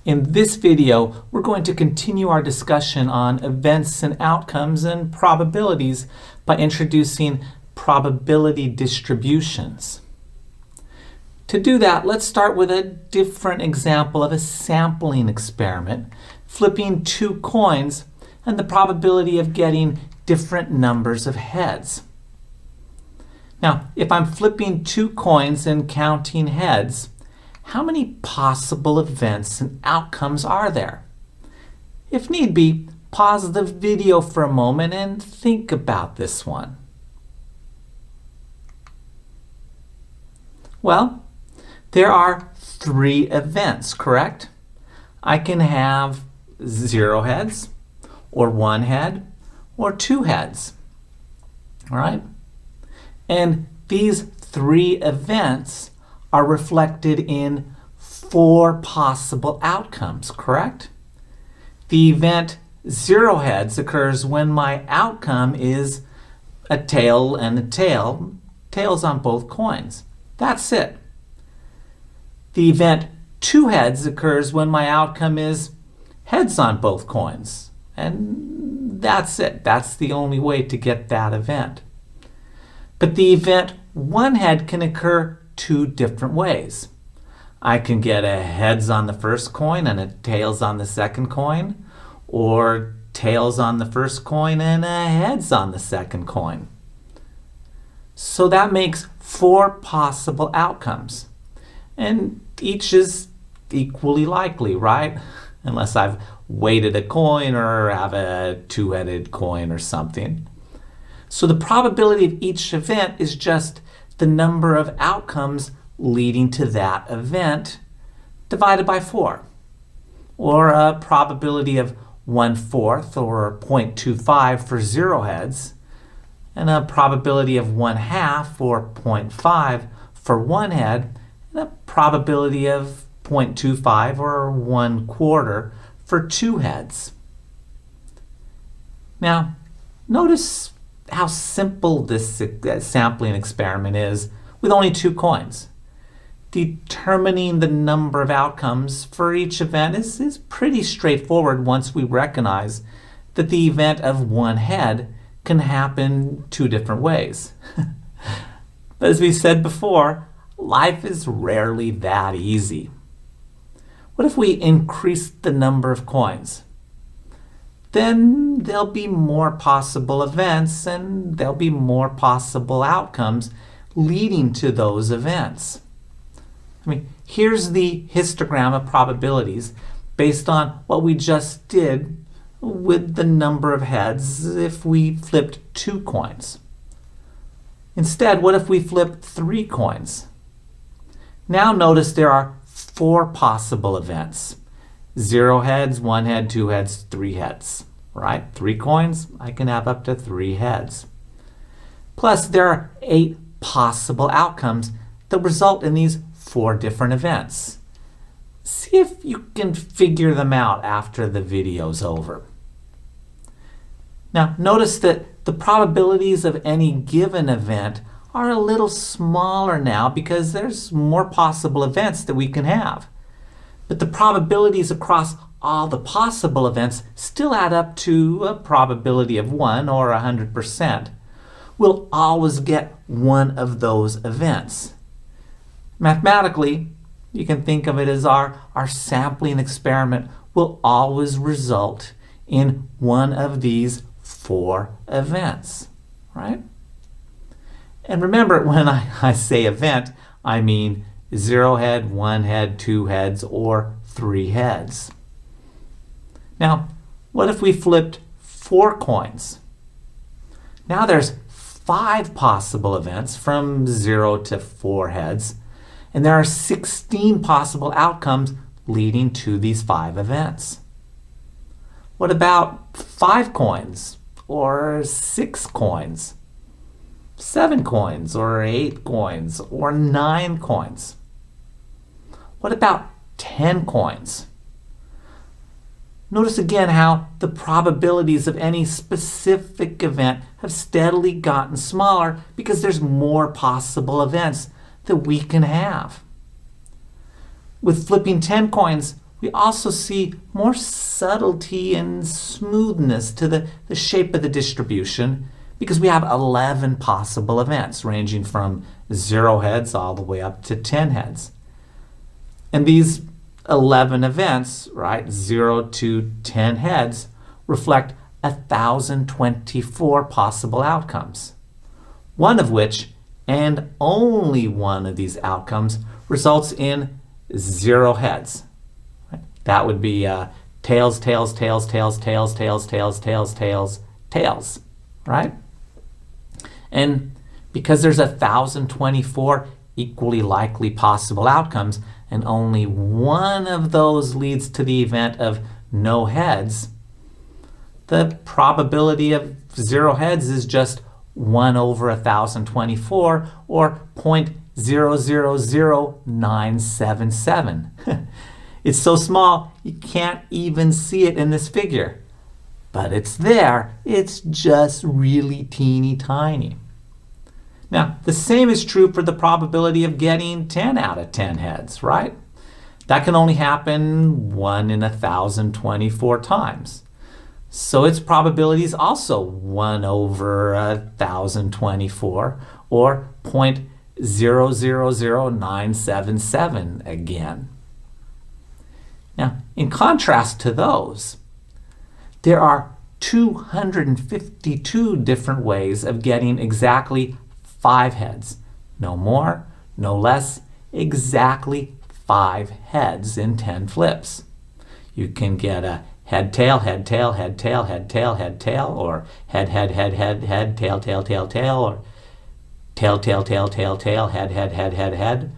In this video, we're going to continue our discussion on events and outcomes and probabilities by introducing probability distributions. To do that, let's start with a different example of a sampling experiment, flipping two coins and the probability of getting different numbers of heads. Now, if I'm flipping two coins and counting heads, how many possible events and outcomes are there? If need be, pause the video for a moment and think about this one. Well, there are three events, correct? I can have 0 heads, or 1 head, or 2 heads. All right? And these three events are reflected in 4 possible outcomes, correct? The event 0 heads occurs when my outcome is a tail and a tail, tails on both coins. That's it. The event 2 heads occurs when my outcome is heads on both coins. And that's it. That's the only way to get that event. But the event 1 head can occur 2 different ways. I can get a heads on the first coin and a tails on the second coin, or tails on the first coin and a heads on the second coin. So that makes 4 possible outcomes. And each is equally likely, right? Unless I've weighted a coin or have a 2-headed coin or something. So the probability of each event is just the number of outcomes leading to that event divided by 4, or a probability of 1/4 or 0.25 for 0 heads, and a probability of 1/2 or 0.5 for 1 head, and a probability of 0.25 or 1/4 for 2 heads. Now, notice how simple this sampling experiment is with only 2 coins. Determining the number of outcomes for each event is pretty straightforward once we recognize that the event of 1 head can happen 2 different ways. But as we said before, life is rarely that easy. What if we increase the number of coins? Then there'll be more possible events and there'll be more possible outcomes leading to those events. Here's the histogram of probabilities based on what we just did with the number of heads if we flipped 2 coins. Instead, what if we flipped 3 coins? Now notice there are 4 possible events. 0 heads, 1 head, 2 heads, 3 heads. Right? 3 coins, I can have up to 3 heads. Plus, there are 8 possible outcomes that result in these 4 different events. See if you can figure them out after the video's over. Now, notice that the probabilities of any given event are a little smaller now because there's more possible events that we can have. But the probabilities across all the possible events still add up to a probability of 1 or 100%. We'll always get one of those events. Mathematically, you can think of it as our sampling experiment will always result in one of these 4 events, right? And remember, when I say event, I mean 0 head, 1 head, 2 heads, or 3 heads. Now, what if we flipped 4 coins? Now there's 5 possible events from 0 to 4 heads, and there are 16 possible outcomes leading to these 5 events. What about 5 coins, or 6 coins, 7 coins, or 8 coins, or 9 coins? What about 10 coins? Notice again how the probabilities of any specific event have steadily gotten smaller because there's more possible events that we can have. With flipping 10 coins, we also see more subtlety and smoothness to the shape of the distribution because we have 11 possible events ranging from 0 heads all the way up to 10 heads. And these 11 events, right, 0 to 10 heads, reflect 1,024 possible outcomes, one of which, and only one of these outcomes, results in 0 heads. That would be tails, tails, tails, tails, tails, tails, tails, tails, tails, tails, right? And because there's 1,024 equally likely possible outcomes, and only one of those leads to the event of no heads, the probability of 0 heads is just 1 over 1,024, or 0.000977. It's so small, you can't even see it in this figure. But it's there. It's just really teeny tiny. Now, the same is true for the probability of getting 10 out of 10 heads, right? That can only happen 1 in 1,024 times. So its probability is also 1 over 1,024, or 0.000977 again. Now, in contrast to those, there are 252 different ways of getting exactly 5 heads. No more, no less, exactly 5 heads in 10 flips. You can get a head, tail, head, tail, head, tail, head, tail, head, tail, or head, head, head, head, head, tail, tail, tail, tail, or tail, tail, tail, tail, tail, head, head, head, head, head.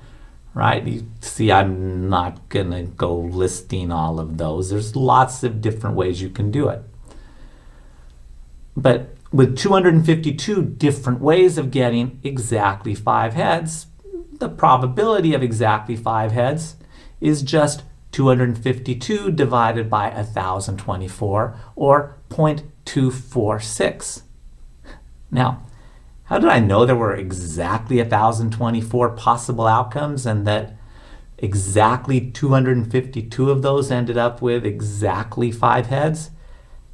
Right? You see, I'm not going to go listing all of those. There's lots of different ways you can do it. But with 252 different ways of getting exactly 5 heads, the probability of exactly 5 heads is just 252 divided by 1,024, or 0.246. Now, how did I know there were exactly 1,024 possible outcomes and that exactly 252 of those ended up with exactly 5 heads?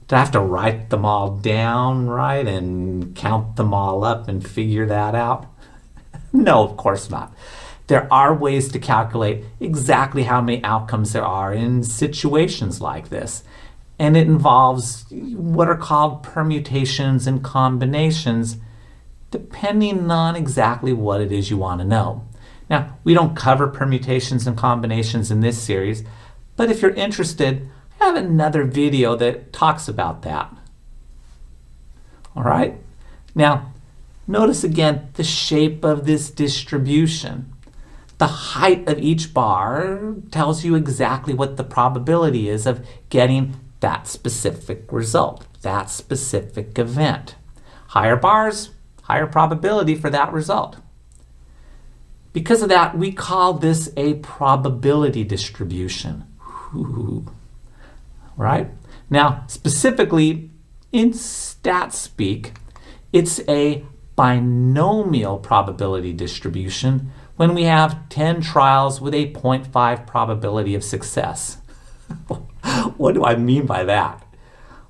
Did I have to write them all down, right, and count them all up and figure that out? No, of course not. There are ways to calculate exactly how many outcomes there are in situations like this. And it involves what are called permutations and combinations, depending on exactly what it is you want to know. Now, we don't cover permutations and combinations in this series, but if you're interested, I have another video that talks about that. All right? Now, notice again the shape of this distribution. The height of each bar tells you exactly what the probability is of getting that specific result, that specific event. Higher bars, higher probability for that result. Because of that, we call this a probability distribution. Ooh. Right? Now, specifically, in stat speak, it's a binomial probability distribution when we have 10 trials with a 0.5 probability of success. What do I mean by that?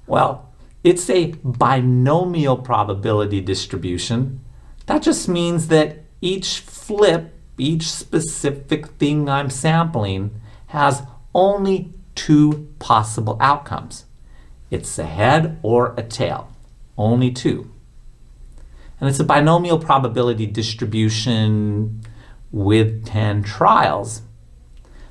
Well, it's a binomial probability distribution. That just means that each flip, each specific thing I'm sampling, has only 2 possible outcomes. It's a head or a tail. Only 2. And it's a binomial probability distribution with 10 trials.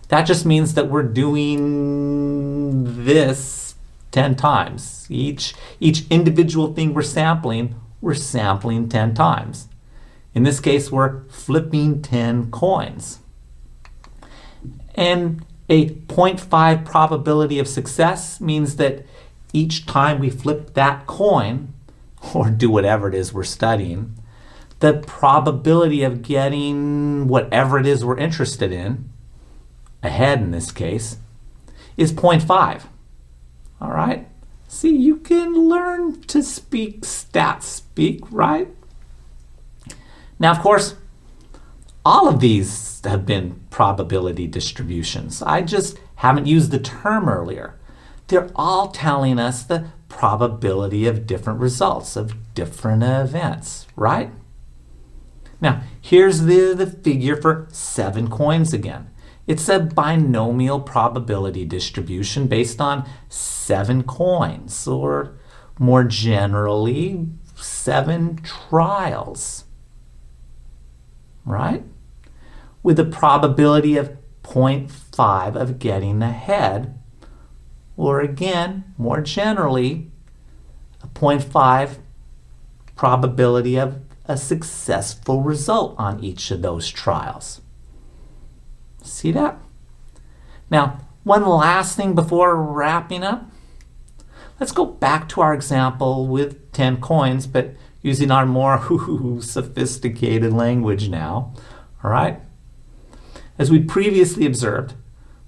That just means that we're doing this 10 times. Each individual thing we're sampling 10 times. In this case, we're flipping 10 coins. And a 0.5 probability of success means that each time we flip that coin, or do whatever it is we're studying, the probability of getting whatever it is we're interested in, a head in this case, is 0.5. All right? See, you can learn to speak stat speak, right? Now, of course, All of these have been probability distributions. I just haven't used the term earlier. They're all telling us the probability of different results, of different events, right? Now, here's the figure for 7 coins again. It's a binomial probability distribution based on 7 coins, or more generally, 7 trials, right? With a probability of 0.5 of getting ahead, or again, more generally, a 0.5 probability of a successful result on each of those trials. See that? Now, one last thing before wrapping up. Let's go back to our example with 10 coins, but using our more sophisticated language now. All right? As we previously observed,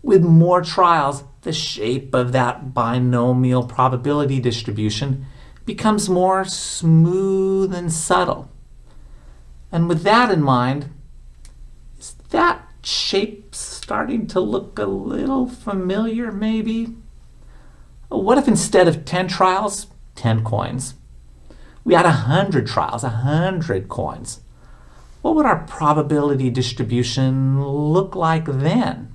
with more trials, the shape of that binomial probability distribution becomes more smooth and subtle. And with that in mind, is that shape starting to look a little familiar maybe? What if instead of 10 trials, 10 coins, we had 100 trials, 100 coins? What would our probability distribution look like then?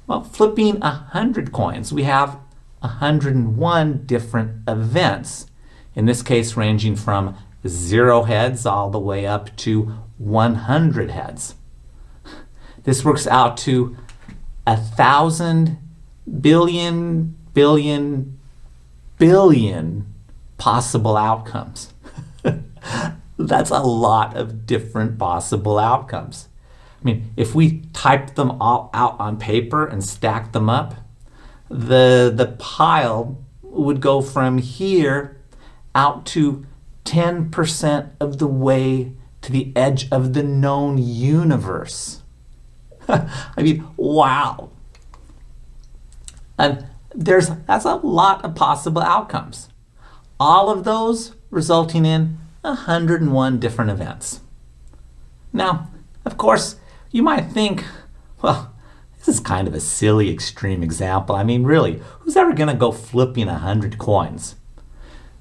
Well, flipping 100 coins, we have 101 different events, in this case ranging from 0 heads all the way up to 100 heads. This works out to 1,000 billion possible outcomes. That's a lot of different possible outcomes. I mean, if we typed them all out on paper and stacked them up, the pile would go from here out to 10% of the way to the edge of the known universe. I mean, wow. And that's a lot of possible outcomes. All of those resulting in 101 different events. Now, of course, you might think, well, this is kind of a silly extreme example. I mean, really, who's ever going to go flipping 100 coins?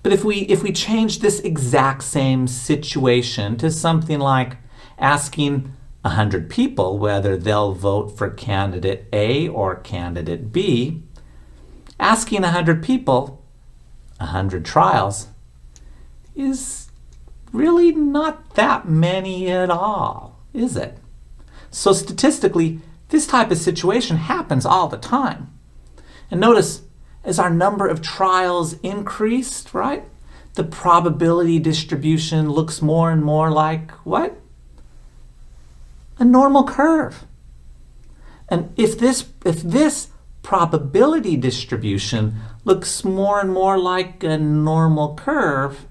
But if we change this exact same situation to something like asking 100 people whether they'll vote for candidate A or candidate B, asking 100 people 100 trials is really not that many at all, is it? So statistically, this type of situation happens all the time. And notice, as our number of trials increased, right, the probability distribution looks more and more like what? A normal curve. And if this probability distribution looks more and more like a normal curve,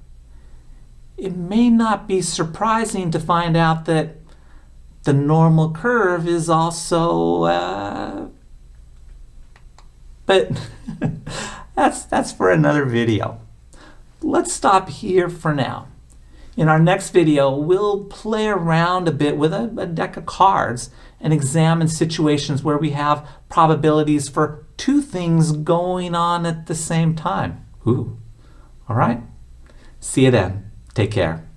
it may not be surprising to find out that the normal curve is also, but that's for another video. Let's stop here for now. In our next video, we'll play around a bit with a deck of cards and examine situations where we have probabilities for 2 things going on at the same time. Ooh. All right. See you then. Take care.